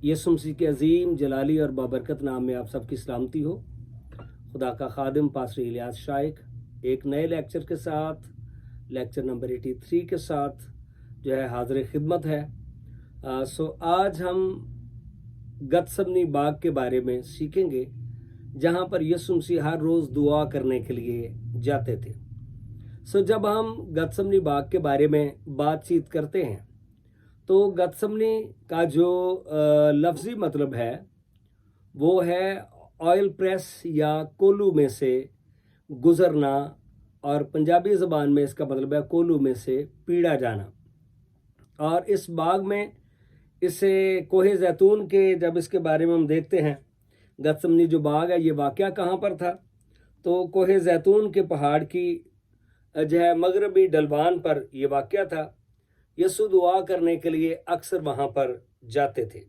यसु मसीह के अजीम जलाली और बाबरकत नाम में आप सबकी सलामती हो। खुदा का खादिम पास्टर इलियास शाइक एक नए लेक्चर के साथ, लेक्चर नंबर 83 के साथ जो है हाजिर खिदमत है। आज हम गतसमनी बाग के बारे में सीखेंगे, जहाँ पर यसु मसीह हर रोज़ दुआ करने के लिए जाते थे। जब हम गतसमनी बाग के बारे में बातचीत करते हैं तो गतसमनी का जो लफ्ज़ी मतलब है वो है ऑयल प्रेस या कोलू में से गुज़रना, और पंजाबी ज़बान में इसका मतलब है कोलू में से पीड़ा जाना। और इस बाग में इसे कोहे जैतून के जब इसके बारे में हम देखते हैं, गतसमनी जो बाग है ये वाक़या कहाँ पर था, तो कोहे जैतून के पहाड़ की जो है मगरबी ढलवान पर यह वाक़या था। यसु दुआ करने के लिए अक्सर वहाँ पर जाते थे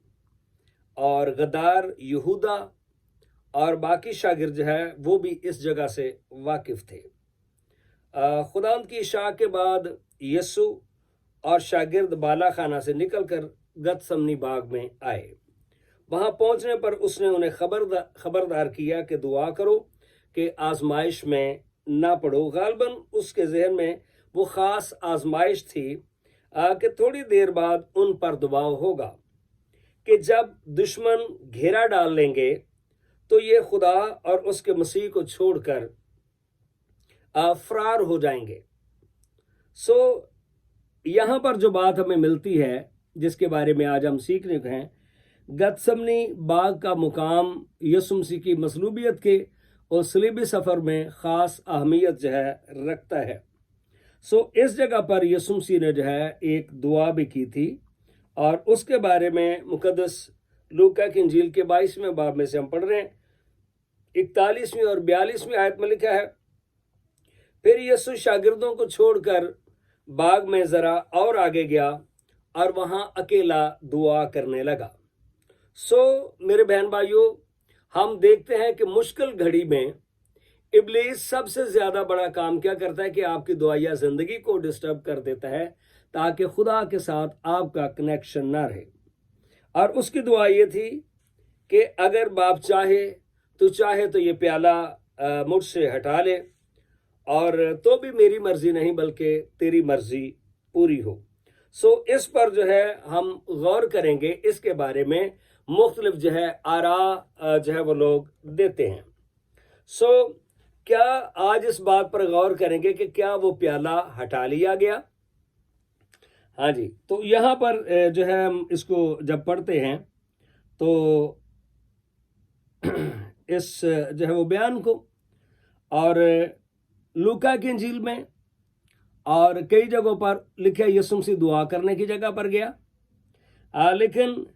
और गद्दार यहूदा और बाकी शागिर्द जो है वो भी इस जगह से वाकिफ़ थे। खुदावंद की इशा के बाद यसु और शागिर्द बाला खाना से निकलकर गतसमनी बाग में आए। वहाँ पहुँचने पर उसने उन्हें खबरदार किया कि दुआ करो कि आजमाइश में ना पड़ो। गालबन उसके जहन में वो ख़ास आजमाइश थी कि थोड़ी देर बाद उन पर दबाव होगा कि जब दुश्मन घेरा डाल लेंगे तो ये खुदा और उसके मसीह को छोड़कर फरार हो जाएंगे। यहाँ पर जो बात हमें मिलती है जिसके बारे में आज हम सीखने को हैं, गतसमनी बाग का मुकाम यसु मसीह की मसलूबियत के और सलीबी सफ़र में ख़ास अहमियत जो है रखता है। इस जगह पर यसु मसीह ने जो है एक दुआ भी की थी और उसके बारे में मुकद्दस लूका की इंजील के 22वें बाब में से हम पढ़ रहे हैं। 41वीं और 42वीं आयत में लिखा है, फिर यसु शागिर्दों को छोड़कर बाग में ज़रा और आगे गया और वहाँ अकेला दुआ करने लगा। मेरे बहन भाइयों, हम देखते हैं कि मुश्किल घड़ी में इब्लीस सबसे ज़्यादा बड़ा काम क्या करता है कि आपकी दुआया ज़िंदगी को डिस्टर्ब कर देता है ताकि खुदा के साथ आपका कनेक्शन ना रहे। और उसकी दुआ ये थी कि अगर बाप चाहे तो ये प्याला मुझसे हटा ले, और तो भी मेरी मर्ज़ी नहीं बल्कि तेरी मर्ज़ी पूरी हो। इस पर जो है हम गौर करेंगे, इसके बारे में मुख्तलिफ जो है आरा जो है वो लोग देते हैं। क्या आज इस बात पर गौर करेंगे कि क्या वो प्याला हटा लिया गया? हाँ जी, तो यहाँ पर जो है हम इसको जब पढ़ते हैं तो इस जो है वो बयान को, और लूका की इंजील में और कई जगहों पर लिखा यसु मसीह दुआ करने की जगह पर गया, लेकिन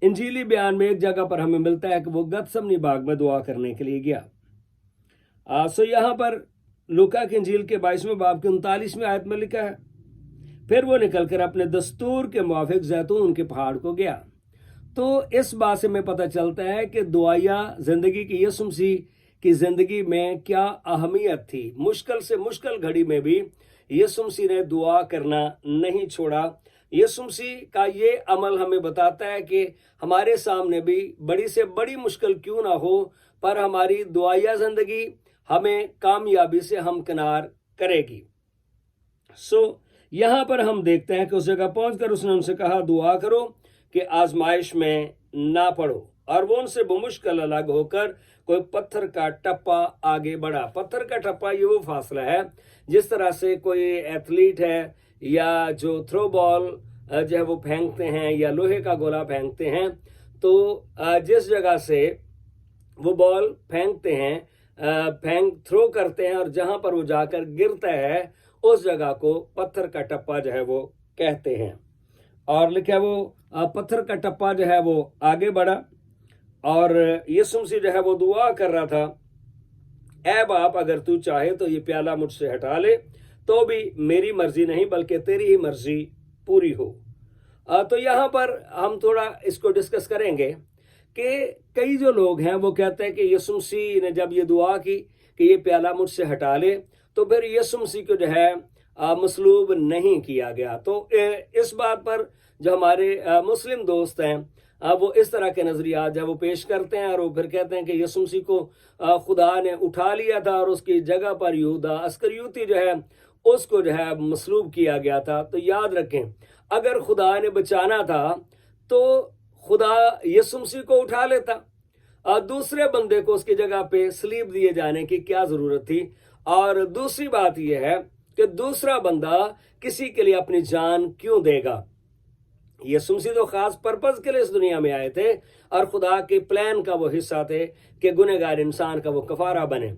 इंजीली बयान में एक जगह पर हमें मिलता है कि वो गतसमनी बाग में दुआ करने के लिए गया। यहाँ पर लूका की इंजील के 22वें बाब के 39वें आयत में लिखा है, फिर वो निकलकर अपने दस्तूर के मुआफिक जैतून के पहाड़ को गया। तो इस बात से हमें पता चलता है कि दुआया ज़िंदगी की यसु मसीह की ज़िंदगी में क्या अहमियत थी। मुश्किल से मुश्किल घड़ी में भी यसु मसीह ने दुआ करना नहीं छोड़ा। यसु मसीह का ये अमल हमें बताता है कि हमारे सामने भी बड़ी से बड़ी मुश्किल क्यों ना हो, पर हमारी दुआया ज़िंदगी हमें कामयाबी से हमकिनार करेगी। यहाँ पर हम देखते हैं कि उस जगह पहुंचकर उसने उनसे कहा, दुआ करो कि आजमाइश में ना पड़ो। और वो उनसे बमुश्किल अलग होकर कोई पत्थर का टप्पा आगे बढ़ा। पत्थर का टप्पा ये वो फासला है जिस तरह से कोई एथलीट है या जो थ्रो बॉल जो है वो फेंकते हैं या लोहे का गोला फेंकते हैं, तो जिस जगह से वो बॉल फेंकते हैं, थ्रो करते हैं, और जहां पर वो जाकर गिरता है उस जगह को पत्थर का टप्पा जो है वो कहते हैं। और लिखा वो पत्थर का टप्पा जो है वो आगे बढ़ा और यसु मसीह जो है वो दुआ कर रहा था, ऐ बाप अगर तू चाहे तो ये प्याला मुझसे हटा ले, तो भी मेरी मर्जी नहीं बल्कि तेरी ही मर्जी पूरी हो। तो यहाँ पर हम थोड़ा इसको डिस्कस करेंगे कि कई जो लोग हैं वो कहते हैं कि यसु मसीह ने जब ये दुआ की कि ये प्याला मुझसे हटा ले, तो फिर यसु मसीह को जो है मसलूब नहीं किया गया। तो इस बात पर जो हमारे मुस्लिम दोस्त हैं وہ اس طرح کے نظریات جو ہے وہ پیش کرتے ہیں، اور وہ پھر کہتے ہیں کہ یسوع مسیح کو خدا نے اٹھا لیا تھا اور اس کی جگہ پر یہودا اسکریوتی جو ہے اس کو جو ہے مصلوب کیا گیا تھا۔ تو یاد رکھیں، اگر خدا نے بچانا تھا تو خدا یسوع مسیح کو اٹھا لیتا، اور دوسرے بندے کو اس کی جگہ پہ صلیب دیے جانے کی کیا ضرورت تھی؟ اور دوسری بات یہ ہے کہ دوسرا بندہ کسی کے لیے اپنی جان کیوں دے گا؟ یسوع مسیح تو خاص پرپز کے لیے اس دنیا میں آئے تھے، اور خدا کے پلان کا وہ حصہ تھے کہ گنہگار انسان کا وہ کفارہ بنے۔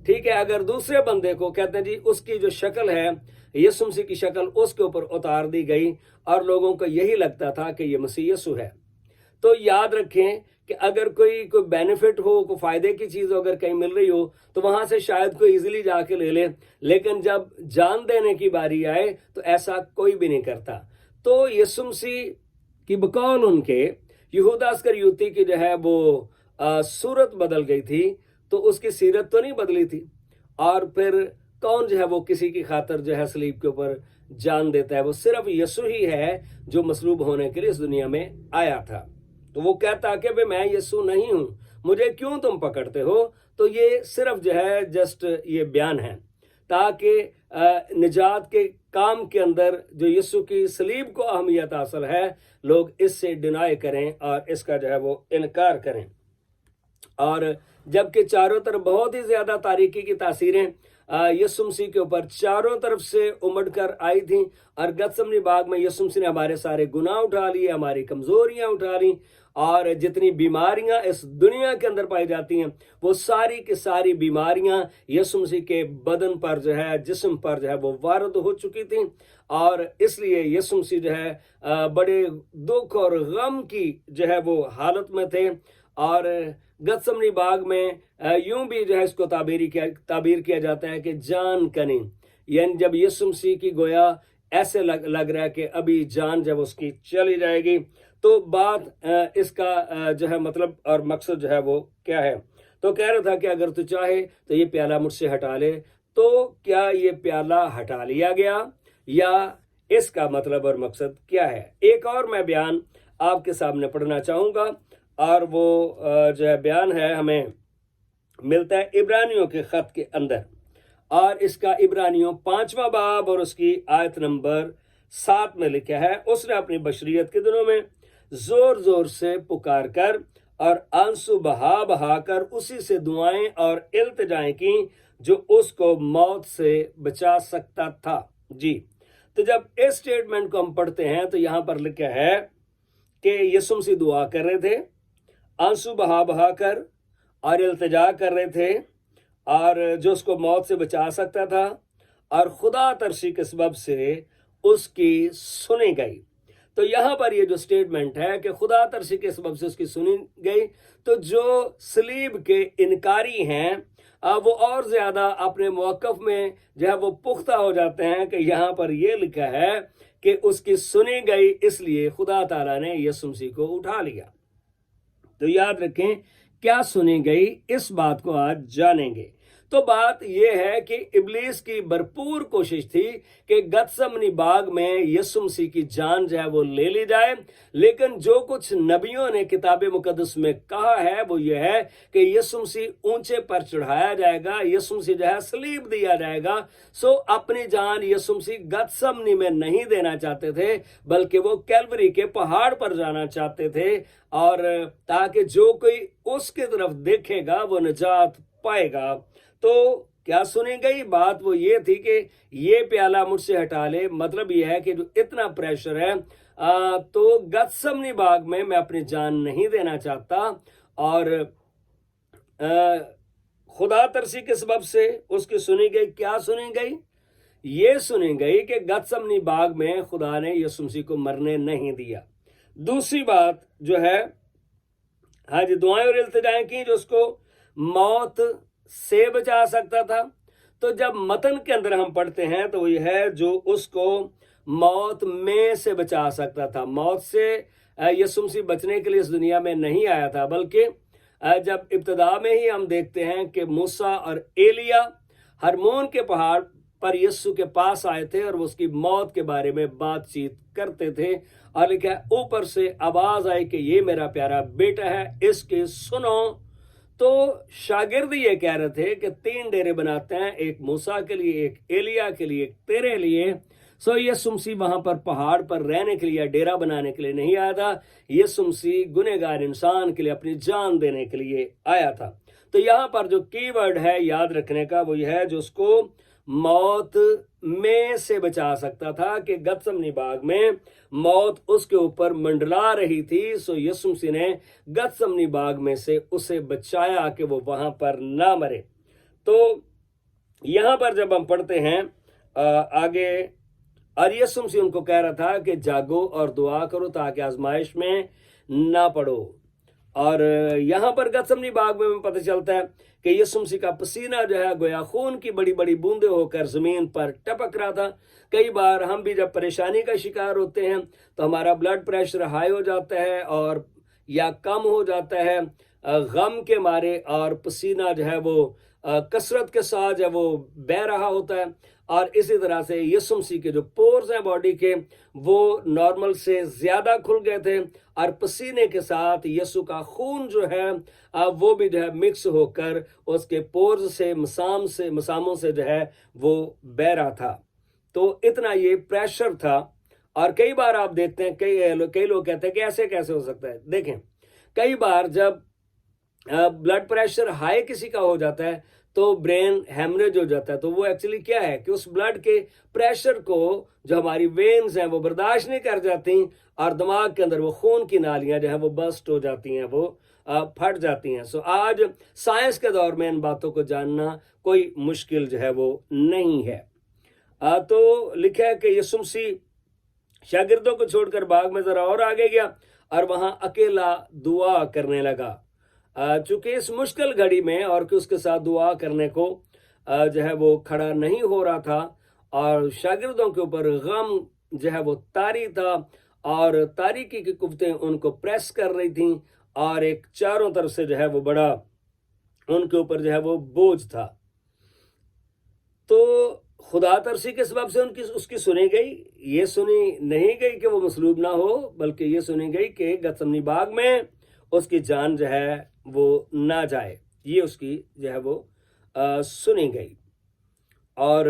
ٹھیک ہے، اگر دوسرے بندے کو کہتے ہیں جی اس کی جو شکل ہے یسوع مسیح کی شکل اس کے اوپر اتار دی گئی، اور لوگوں کو یہی لگتا تھا کہ یہ مسیح یسوع ہے، تو یاد رکھیں کہ اگر کوئی بینیفٹ ہو، کوئی فائدے کی چیز اگر کہیں مل رہی ہو تو وہاں سے شاید کوئی ایزیلی جا کے لے لے، لیکن جب جان دینے کی باری آئے تو ایسا کوئی بھی نہیں کرتا۔ تو یسوع مسیح کی بقول ان کے یہودا اسکریوتی کی جو ہے وہ صورت بدل گئی تھی، تو اس کی سیرت تو نہیں بدلی تھی۔ اور پھر کون جو ہے وہ کسی کی خاطر جو ہے صلیب کے اوپر جان دیتا ہے؟ وہ صرف یسوع ہی ہے جو مصلوب ہونے کے لیے اس دنیا میں آیا تھا۔ تو وہ کہتا کہ بھئی میں یسوع نہیں ہوں، مجھے کیوں تم پکڑتے ہو؟ تو یہ صرف جو ہے جسٹ یہ بیان ہے تاکہ نجات کے کام کے اندر جو یسوع کی صلیب کو اہمیت حاصل ہے، لوگ اس سے ڈینائی کریں اور اس کا جو ہے وہ انکار کریں۔ اور جبکہ چاروں طرف بہت ہی زیادہ تاریکی کی تاثیریں یسوع مسیح کے اوپر چاروں طرف سے امڑ کر آئی تھیں، اور گتسمنی باغ میں یسوع مسیح نے ہمارے سارے گناہ اٹھا لیے، ہماری کمزوریاں اٹھا لیں، اور جتنی بیماریاں اس دنیا کے اندر پائی جاتی ہیں وہ ساری کی ساری بیماریاں یسوع مسیح کے بدن پر جو ہے، جسم پر جو ہے وہ وارد ہو چکی تھیں، اور اس لیے یسوع مسیح جو ہے بڑے دکھ اور غم کی جو ہے وہ حالت میں تھے۔ اور گتسمنی باغ میں یوں بھی جو ہے اس کو تعبیر کیا جاتا ہے کہ جان کنی، یعنی جب یسوع مسیح کی گویا ایسے لگ رہا ہے کہ ابھی جان جب اس کی چلی جائے گی، تو بات اس کا جو ہے مطلب اور مقصد جو ہے وہ کیا ہے؟ تو کہہ رہا تھا کہ اگر تو چاہے تو یہ پیالہ مجھ سے ہٹا لے۔ تو کیا یہ پیالہ ہٹا لیا گیا، یا اس کا مطلب اور مقصد کیا ہے؟ ایک اور میں بیان آپ کے سامنے پڑھنا چاہوں گا، اور وہ جو ہے بیان ہے ہمیں ملتا ہے عبرانیوں کے خط کے اندر، اور اس کا عبرانیوں 5واں باب اور اس کی آیت نمبر 7 میں لکھا ہے، اس نے اپنی بشریت کے دنوں میں زور زور سے پکار کر اور آنسو بہا کر اسی سے دعائیں اور التجائیں کی جو اس کو موت سے بچا سکتا تھا۔ جی، تو جب اس سٹیٹمنٹ کو ہم پڑھتے ہیں تو یہاں پر لکھا ہے کہ یسوع مسیح دعا کر رہے تھے، آنسو بہا کر اور التجا کر رہے تھے، اور جو اس کو موت سے بچا سکتا تھا، اور خدا ترسی کے سبب سے اس کی سنی گئی۔ تو یہاں پر یہ جو سٹیٹمنٹ ہے کہ خدا ترسی کے سبب سے اس کی سنی گئی، تو جو صلیب کے انکاری ہیں وہ اور زیادہ اپنے موقف میں جو ہے وہ پختہ ہو جاتے ہیں کہ یہاں پر یہ لکھا ہے کہ اس کی سنی گئی، اس لیے خدا تعالیٰ نے یسوع مسیح کو اٹھا لیا۔ تو یاد رکھیں کیا سنی گئی، اس بات کو آج جانیں گے۔ تو بات یہ ہے کہ ابلیس کی بھرپور کوشش تھی کہ گتسمنی باغ میں یسوع مسیح کی جان جو ہے وہ لے لی جائے، لیکن جو کچھ نبیوں نے کتاب مقدس میں کہا ہے وہ یہ ہے کہ یسوع مسیح اونچے پر چڑھایا جائے گا، یسوع مسیح جو ہے صلیب دیا جائے گا۔ سو اپنی جان یسوع مسیح گتسمنی میں نہیں دینا چاہتے تھے، بلکہ وہ کیلوری کے پہاڑ پر جانا چاہتے تھے، اور تاکہ جو کوئی اس کی طرف دیکھے گا وہ نجات پائے گا۔ تو کیا سنی گئی بات؟ وہ یہ تھی کہ یہ پیالہ مجھ سے ہٹا لے، مطلب یہ ہے کہ جو اتنا پریشر ہے تو گتسمنی باغ میں میں اپنی جان نہیں دینا چاہتا، اور خدا ترسی کے سبب سے اس کی سنی گئی۔ کیا سنی گئی؟ یہ سنی گئی کہ گتسمنی باغ میں خدا نے یسوع مسیح کو مرنے نہیں دیا۔ دوسری بات جو ہے، ہاں جی، دعائیں اور التجائیں کی جو اس کو موت سے بچا سکتا تھا۔ تو جب متن کے اندر ہم پڑھتے ہیں تو یہ ہے جو اس کو موت میں سے بچا سکتا تھا۔ موت سے یسوع مسیح بچنے کے لیے اس دنیا میں نہیں آیا تھا، بلکہ جب ابتدا میں ہی ہم دیکھتے ہیں کہ موسیٰ اور ایلیا ہرمون کے پہاڑ پر यीशु के पास आए थे और वो उसकी मौत के बारे में बातचीत करते थे, और लिखा है ऊपर से आवाज आई कि ये मेरा प्यारा बेटा है, इसके सुनो। तो शागिर्द ये कह रहे थे कि 3 डेरे बनाते हैं, एक मूसा के लिए, एक एलिया के लिए, एक तेरे लिए। सो यीशु मसीह वहां पर पहाड़ पर रहने के लिए, डेरा बनाने के लिए नहीं आया था। यीशु मसीह गुनहगार इंसान के लिए अपनी जान देने के लिए आया था। तो यहाँ पर जो कीवर्ड है याद रखने का वो यह है, जो उसको मौत में से बचा सकता था, कि गतसमनी बाग में मौत उसके ऊपर मंडला रही थी। सो यीशु मसीह ने गतसमनी बाग में से उसे बचाया कि वो वहां पर ना मरे। तो यहां पर जब हम पढ़ते हैं आगे, और यीशु मसीह उनको कह रहा था कि जागो और दुआ करो ताकि आजमाइश में ना पड़ो। और यहाँ पर गतसमनी बाग में पता चलता है कि यीशु मसीह का पसीना जो है गोया खून की बड़ी बड़ी बूंदें होकर जमीन पर टपक रहा था। कई बार हम भी जब परेशानी का शिकार होते हैं तो हमारा ब्लड प्रेशर हाई हो जाता है और या कम हो जाता है गम के मारे, और पसीना जो है वो कसरत के साथ जो है वो बह रहा होता है। और इसी तरह से यीशु मसीह के जो पोर्स हैं बॉडी के, वो नॉर्मल से ज्यादा खुल गए थे, और पसीने के साथ यीशु का खून जो है वो भी जो है मिक्स होकर उसके पोर्स से मसामों से जो है वो बह रहा था। तो इतना ये प्रेशर था। और कई बार आप देखते हैं कई लोग कहते हैं कि ऐसे कैसे हो सकता है। देखें, कई बार जब ब्लड प्रेशर हाई किसी का हो जाता है तो ब्रेन हेमरेज हो जाता है। तो वो एक्चुअली क्या है कि उस ब्लड के प्रेशर को जो हमारी वेन्स हैं वो बर्दाश्त नहीं कर जाती, और दिमाग के अंदर वो खून की नालियां जो है वो बस्ट हो जाती हैं, वो फट जाती हैं। सो आज साइंस के दौर में इन बातों को जानना कोई मुश्किल जो है वो नहीं है। तो लिखा है कि यीशु मसीह शागिर्दों को छोड़कर बाग में जरा और आगे गया और वहां अकेला दुआ करने लगा। चूंकि इस मुश्किल घड़ी में और कि उसके साथ दुआ करने को जो है वो खड़ा नहीं हो रहा था, और शागिर्दों के ऊपर गम जो है वो तारी था, और तारीकी की कुव्वतें उनको प्रेस कर रही थीं, और एक चारों तरफ से जो है वो बड़ा उनके ऊपर जो है वो बोझ था। तो खुदा तरसी के सबब से उसकी सुनी गई। ये सुनी नहीं गई कि वो मसलूब ना हो, बल्कि ये सुनी गई कि गतसमनी बाग में उसकी जान जो है वो ना जाए। ये उसकी जो है वो सुनी गई। और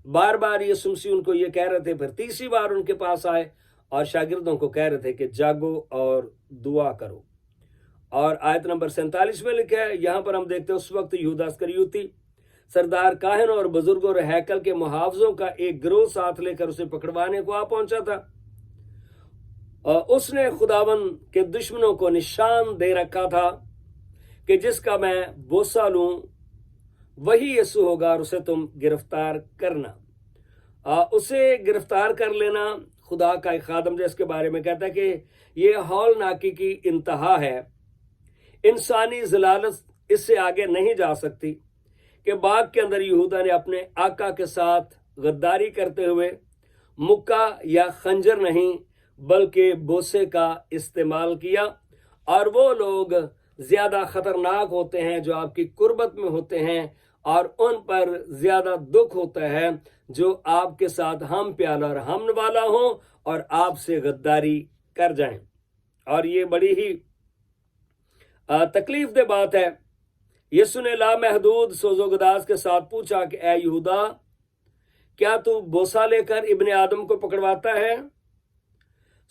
बार बार यीशु मसीह उनको ये कह रहे थे। फिर तीसरी बार उनके पास आए और शागिर्दों को कह रहे थे कि जागो और दुआ करो। और आयत नंबर 47 में लिखा है, यहां पर हम देखते हैं उस वक्त यहूदा इस्करियोती सरदार काहन और बुजुर्गों और हैकल के मुहावजों का एक गिरोह साथ लेकर उसे पकड़वाने को आ पहुंचा था। उसने खुदावन के दुश्मनों को निशान दे रखा था कि जिसका मैं बोसा लूं वही यीशु होगा, और उसे तुम गिरफ्तार करना। उसे गिरफ्तार कर लेना। खुदा का एक खादम जो इसके बारे में कहता है कि ये हौलनाकी की इंतहा है। इंसानी जलालत इससे आगे नहीं जा सकती कि बाग के अंदर यहूदा ने अपने आका के साथ गद्दारी करते हुए मुक्का या खंजर नहीं बल्कि बोसे का इस्तेमाल किया। और वो लोग ज्यादा खतरनाक होते हैं जो आपकी कुर्बत में होते हैं, और उन पर ज्यादा दुख होता है जो आपके साथ हम प्याला और हम वाला हो और आपसे गद्दारी कर जाएं। और ये बड़ी ही तकलीफ दे बात है। यीशु ने लामहदूद सोजोगदास के साथ पूछा कि ऐ यहूदा, क्या तू बोसा लेकर इब्ने आदम को पकड़वाता है?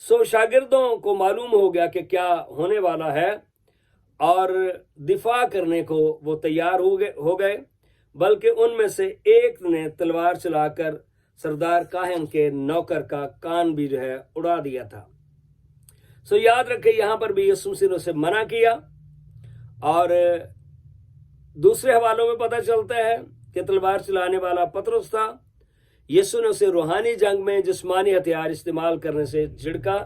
सो शागिर्दों को मालूम हो गया कि क्या होने वाला है, और दिफा करने को वो तैयार हो गए। बल्कि उनमें से एक ने तलवार चलाकर सरदार काहन के नौकर का कान भी जो है उड़ा दिया था। सो याद रखें, यहां पर भी यीशु मसीह ने उसे मना किया। और दूसरे हवालों में पता चलता है कि तलवार चलाने वाला पतरस था। यीशु ने उसे रूहानी जंग में जिस्मानी हथियार इस्तेमाल करने से झिड़का।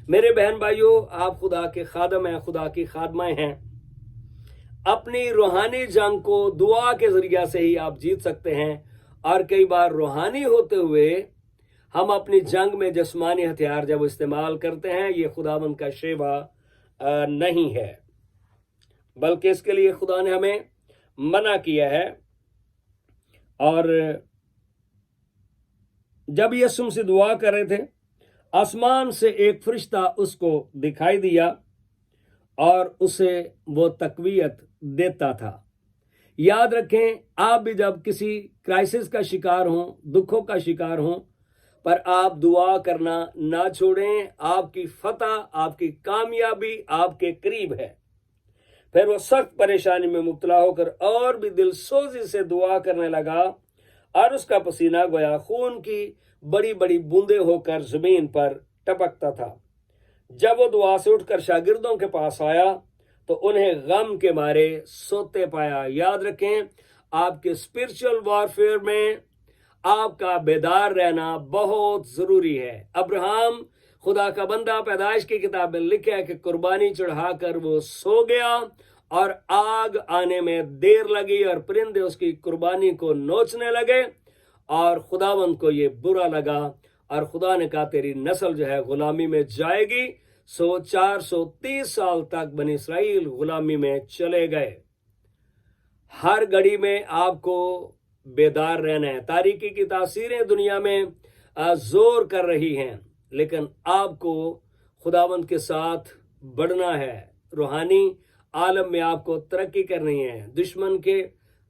मेरे बहन भाइयों, आप खुदा के खादम हैं, खुदा की खादमाएं हैं। अपनी रूहानी जंग को दुआ के जरिया से ही आप जीत सकते हैं। और कई बार रूहानी होते हुए हम अपनी जंग में जिस्मानी हथियार जब इस्तेमाल करते हैं, ये खुदावंद का शेवा नहीं है, बल्कि इसके लिए खुदा ने हमें मना किया है। اور جب یسوع مسیح دعا کر رہے تھے آسمان سے ایک فرشتہ اس کو دکھائی دیا اور اسے وہ تقویت دیتا تھا۔ یاد رکھیں آپ بھی جب کسی کرائسس کا شکار ہوں، دکھوں کا شکار ہوں، پر آپ دعا کرنا نہ چھوڑیں، آپ کی فتح، آپ کی کامیابی آپ کے قریب ہے۔ پھر وہ سخت پریشانی میں مبتلا ہو کر اور بھی دل سوزی سے دعا کرنے لگا اور اس کا پسینہ گویا خون کی بڑی بڑی بوندیں ہو کر زمین پر ٹپکتا تھا۔ جب وہ دعا سے اٹھ کر شاگردوں کے پاس آیا تو انہیں غم کے مارے سوتے پایا۔ یاد رکھیں آپ کے اسپرچل وارفیئر میں آپ کا بیدار رہنا بہت ضروری ہے۔ ابراہم خدا کا بندہ پیدائش کی کتاب میں لکھا ہے کہ قربانی چڑھا کر وہ سو گیا اور آگ آنے میں دیر لگی اور پرندے اس کی قربانی کو نوچنے لگے اور خداوند کو یہ برا لگا اور خدا نے کہا تیری نسل جو ہے غلامی میں جائے گی۔ 430 سال تک بنی اسرائیل غلامی میں چلے گئے۔ ہر گھڑی میں آپ کو بیدار رہنا ہے۔ تاریکی کی تاثیریں دنیا میں زور کر رہی ہیں، لیکن آپ کو خداوند کے ساتھ بڑھنا ہے۔ روحانی عالم میں آپ کو ترقی کرنی ہے۔ دشمن کے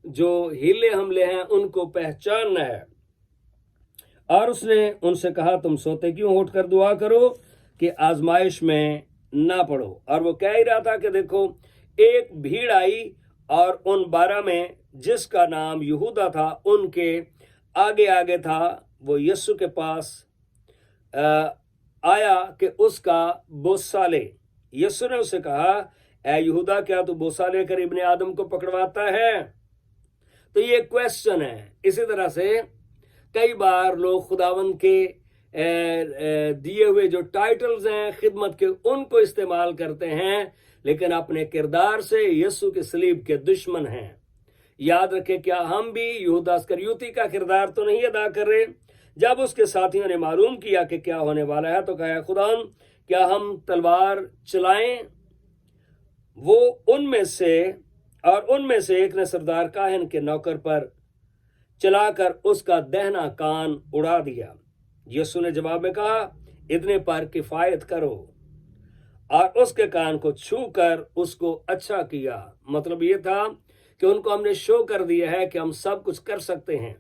جو ہیلے حملے ہیں ان کو پہچاننا ہے۔ اور اس نے ان سے کہا تم سوتے کیوں، اٹھ کر دعا کرو کہ آزمائش میں نہ پڑو۔ اور وہ کہہ ہی رہا تھا کہ دیکھو ایک بھیڑ آئی اور ان 12 میں جس کا نام یہودا تھا ان کے آگے آگے تھا، وہ یسوع کے پاس آیا کہ اس کا بوسہ لے۔ یسوع نے اسے کہا اے یہودا کیا تو بوسہ لے کر ابن آدم کو پکڑواتا ہے؟ تو یہ کویسچن ہے۔ اسی طرح سے کئی بار لوگ خداوند کے دیے ہوئے جو ٹائٹلز ہیں خدمت کے ان کو استعمال کرتے ہیں، لیکن اپنے کردار سے یسوع کے صلیب کے دشمن ہیں۔ یاد رکھیں کیا ہم بھی یہودا اسکریوتی کا کردار تو نہیں ادا کر رہے؟ جب اس کے ساتھیوں نے معلوم کیا کہ کیا ہونے والا ہے تو کہا خداوند کیا ہم تلوار چلائیں؟ وہ ان میں سے ایک نے سردار کاہن کے نوکر پر چلا کر اس کا دہنا کان اڑا دیا۔ یسوع نے جواب میں کہا اتنے پر کفایت کرو، اور اس کے کان کو چھو کر اس کو اچھا کیا۔ مطلب یہ تھا کہ ان کو ہم نے شو کر دیا ہے کہ ہم سب کچھ کر سکتے ہیں،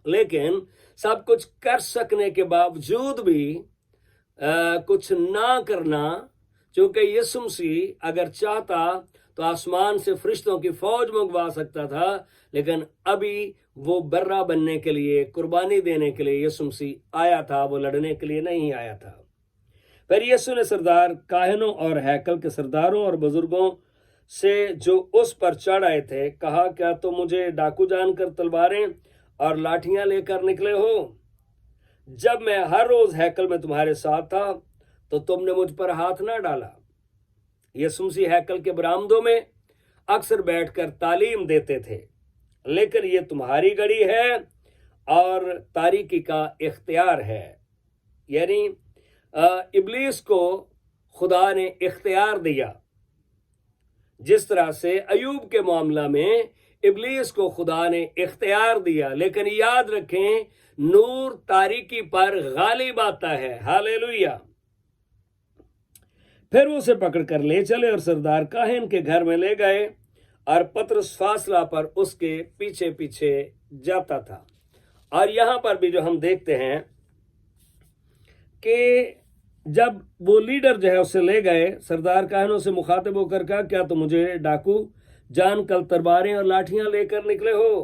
لیکن سب کچھ کر سکنے کے باوجود بھی کچھ نہ کرنا، چونکہ یسوع مسیح اگر چاہتا تو آسمان سے فرشتوں کی فوج منگوا سکتا تھا، لیکن ابھی وہ برہ بننے کے لیے، قربانی دینے کے لیے یسوع مسیح آیا تھا، وہ لڑنے کے لیے نہیں آیا تھا۔ پھر یسوع نے سردار کاہنوں اور ہیکل کے سرداروں اور بزرگوں سے جو اس پر چڑھ آئے تھے کہا کیا تم مجھے ڈاکو جان کر تلواریں اور لاٹھیاں لے کر نکلے ہو؟ جب میں ہر روز ہیکل میں تمہارے ساتھ تھا تو تم نے مجھ پر ہاتھ نہ ڈالا۔ یسوع مسیح ہیکل کے برآمدوں میں اکثر بیٹھ کر تعلیم دیتے تھے، لیکن یہ تمہاری گھڑی ہے اور تاریکی کا اختیار ہے۔ یعنی ابلیس کو خدا نے اختیار دیا، جس طرح سے ایوب کے معاملہ میں ابلیس کو خدا نے اختیار دیا، لیکن یاد رکھیں نور تاریکی پر غالب آتا ہے۔ ہاللیلویہ۔ پھر وہ اسے پکڑ کر لے چلے اور سردار کاہن کے گھر میں لے گئے، اور پطرس فاصلہ پر اس کے پیچھے پیچھے جاتا تھا۔ اور یہاں پر بھی جو ہم دیکھتے ہیں کہ جب وہ لیڈر جو ہے اسے لے گئے، سردار کاہنوں سے مخاطب ہو کر کہا کیا تو مجھے ڈاکو جان کل تلواریں اور لاٹھیاں لے کر نکلے ہو؟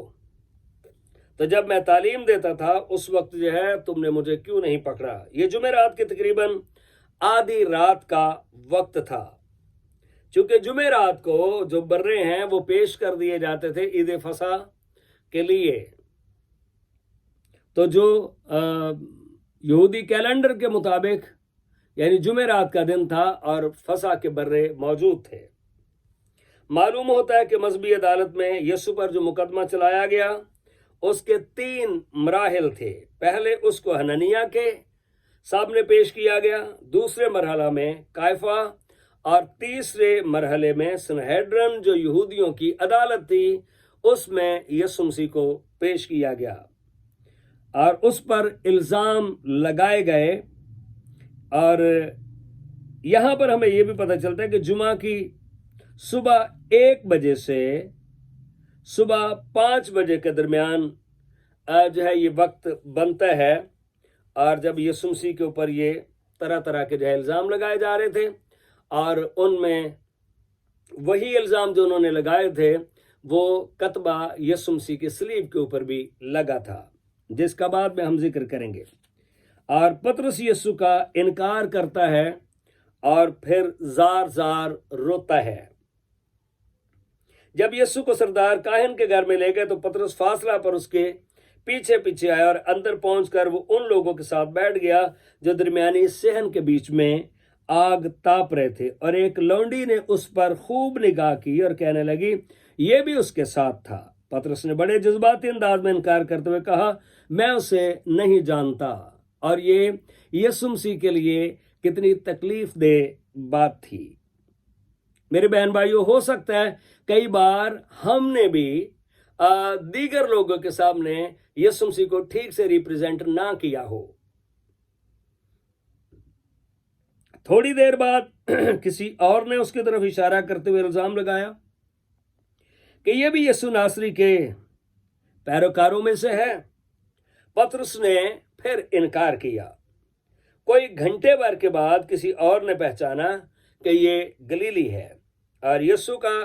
تو جب میں تعلیم دیتا تھا اس وقت جو ہے تم نے مجھے کیوں نہیں پکڑا؟ یہ جمعرات کے تقریباً آدھی رات کا وقت تھا، چونکہ جمعرات کو جو برے ہیں وہ پیش کر دیے جاتے تھے عید فصح کے لیے۔ تو جو یہودی کیلنڈر کے مطابق یعنی جمعرات کا دن تھا اور فصح کے برے موجود تھے۔ معلوم ہوتا ہے کہ مذہبی عدالت میں یسوع پر جو مقدمہ چلایا گیا اس کے 3 مراحل تھے۔ پہلے اس کو حنانیہ کے سامنے پیش کیا گیا، دوسرے مرحلہ میں قیافہ، اور تیسرے مرحلے میں سنہیڈرن جو یہودیوں کی عدالت تھی उसमें यीशु मसीह को पेश किया गया और उस पर इल्ज़ाम लगाए गए। और यहाँ पर हमें यह भी पता चलता है कि जुमा की सुबह 1 बजे से सुबह 5 बजे के दरमियान जो है ये वक्त बनता है। और जब यीशु मसीह के ऊपर ये तरह तरह के जो है इल्ज़ाम लगाए जा रहे थे, और उनमें वही इल्ज़ाम जो उन्होंने लगाए थे वो कतबा यीशु मसीह के सलीब के ऊपर भी लगा था, जिसका बाद में हम जिक्र करेंगे। और पतरस यीशु का इनकार करता है और फिर जार जार रोता है। जब यीशु को सरदार काहन के घर में ले गए तो पतरस फासला पर उसके पीछे पीछे आया और अंदर पहुंचकर वो उन लोगों के साथ बैठ गया जो दरमियानी सहन के बीच में आग ताप रहे थे। और एक लौंडी ने उस पर खूब निगाह की और कहने लगी, ये भी उसके साथ था। पतरस ने बड़े जज्बाती अंदाज में इनकार करते हुए कहा, मैं उसे नहीं जानता। और ये यीशु मसीह के लिए कितनी तकलीफ दे बात थी। मेरे बहन भाइयों, हो सकता है कई बार हमने भी दीगर लोगों के सामने यीशु मसीह को ठीक से रिप्रेजेंट ना किया हो। थोड़ी देर बाद किसी और ने उसकी तरफ इशारा करते हुए इल्जाम लगाया कि यह भी यीशु नासरी के पैरोकारों में से है। पतरस ने फिर इनकार किया। कोई घंटे भर के बाद किसी और ने पहचाना कि ये गलीली है और यीशु का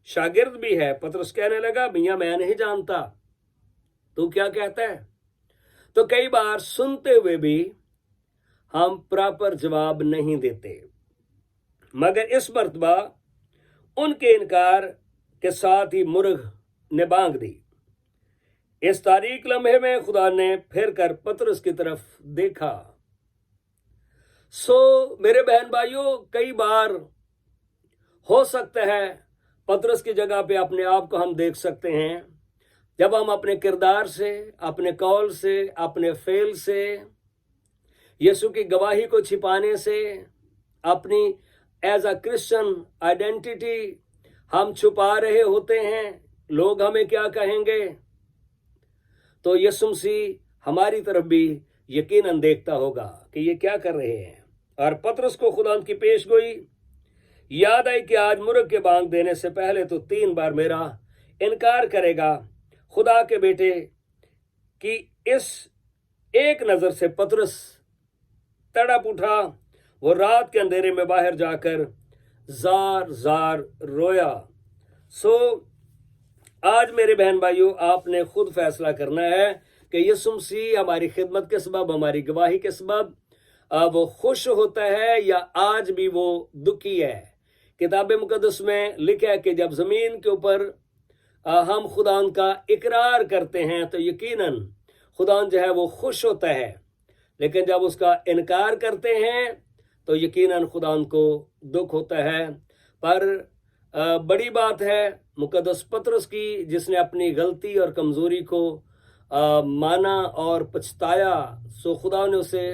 शागिर्द भी है। पतरस कहने लगा, मियां मैं नहीं जानता, तू क्या कहता है? तो कई बार सुनते हुए भी हम प्रॉपर जवाब नहीं देते, मगर इस मर्तबा उनके इनकार के साथ ही मुर्ग ने बांग दी। इस तारीख लम्हे में खुदा ने फिर कर पतरस की तरफ देखा। मेरे बहन भाइयों, कई बार हो सकता है पतरस की जगह पे अपने आप को हम देख सकते हैं, जब हम अपने किरदार से, अपने कौल से, अपने फेल से, यीशु की गवाही को छिपाने से, अपनी एज अ क्रिश्चियन आइडेंटिटी हम छुपा रहे होते हैं। लोग हमें क्या कहेंगे? तो यीशु मसीह हमारी तरफ भी यकीनन देखता होगा कि ये क्या कर रहे हैं। और पतरस को खुदा की पेशगोई याद आई कि आज मुर्ग के बांग देने से पहले तो 3 बार मेरा इनकार करेगा। खुदा के बेटे की इस एक नजर से पतरस तड़प उठा। वो रात के अंधेरे में बाहर जाकर जार जार रोया। आज मेरे बहन भाइयों, आपने खुद फैसला करना है कि यीशु मसीह हमारी खिदमत के सबब, हमारी गवाही के सबब वो खुश होता है या आज भी वो दुखी है। किताब मुकद्दस में लिखा है कि जब जमीन के ऊपर हम खुदा का इकरार करते हैं तो यकीनन खुदा जो है वो खुश होता है, लेकिन जब उसका इनकार करते हैं तो यकीनन खुदा को दुख होता है। पर बड़ी बात है मुकद्दस पतरस की, जिसने अपनी गलती और कमज़ोरी को माना और पछताया। खुदा ने उसे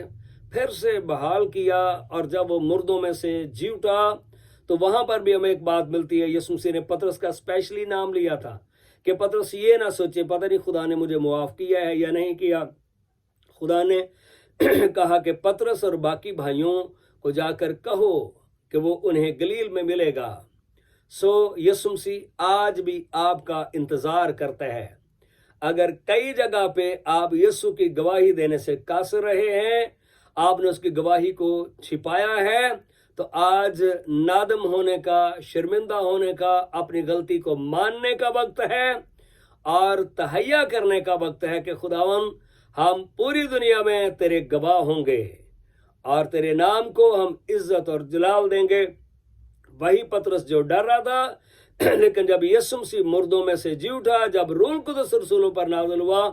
फिर से बहाल किया और जब वो मुर्दों में से जी उठा तो वहाँ पर भी हमें एक बात मिलती है। यीशु मसीह ने पतरस का स्पेशली नाम लिया था कि पतरस ये ना सोचे पता नहीं खुदा ने मुझे मुआफ़ किया है या नहीं किया। खुदा ने कहा कि पतरस और बाकी भाइयों को जाकर कहो कि वो उन्हें गलील में मिलेगा। यीशु मसीह आज भी आपका इंतज़ार करता है। अगर कई जगह पे आप यीशु की गवाही देने से कासर रहे हैं, आपने उसकी गवाही को छिपाया है, तो आज नादम होने का, शर्मिंदा होने का, अपनी गलती को मानने का वक्त है और तहैया करने का वक्त है कि खुदावन हम पूरी दुनिया में तेरे गवाह होंगे और तेरे नाम को हम इज्जत और जलाल देंगे। वही पतरस जो डर रहा था, लेकिन जब यीशु मसीह मुर्दों में से जी उठा, जब रूह कुदस रसूलों पर नाज़िल हुआ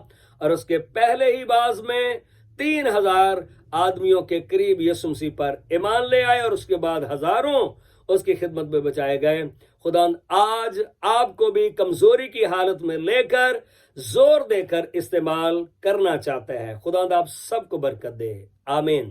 और उसके पहले ही बाज में 3000 आदमियों के करीब यीशु मसीह पर ईमान ले आए और उसके बाद हजारों उसकी खिदमत में बचाए गए। खुदा आज आपको भी कमजोरी की हालत में लेकर जोर देकर इस्तेमाल करना चाहता है। खुदा आप सबको बरकत दे। आमीन।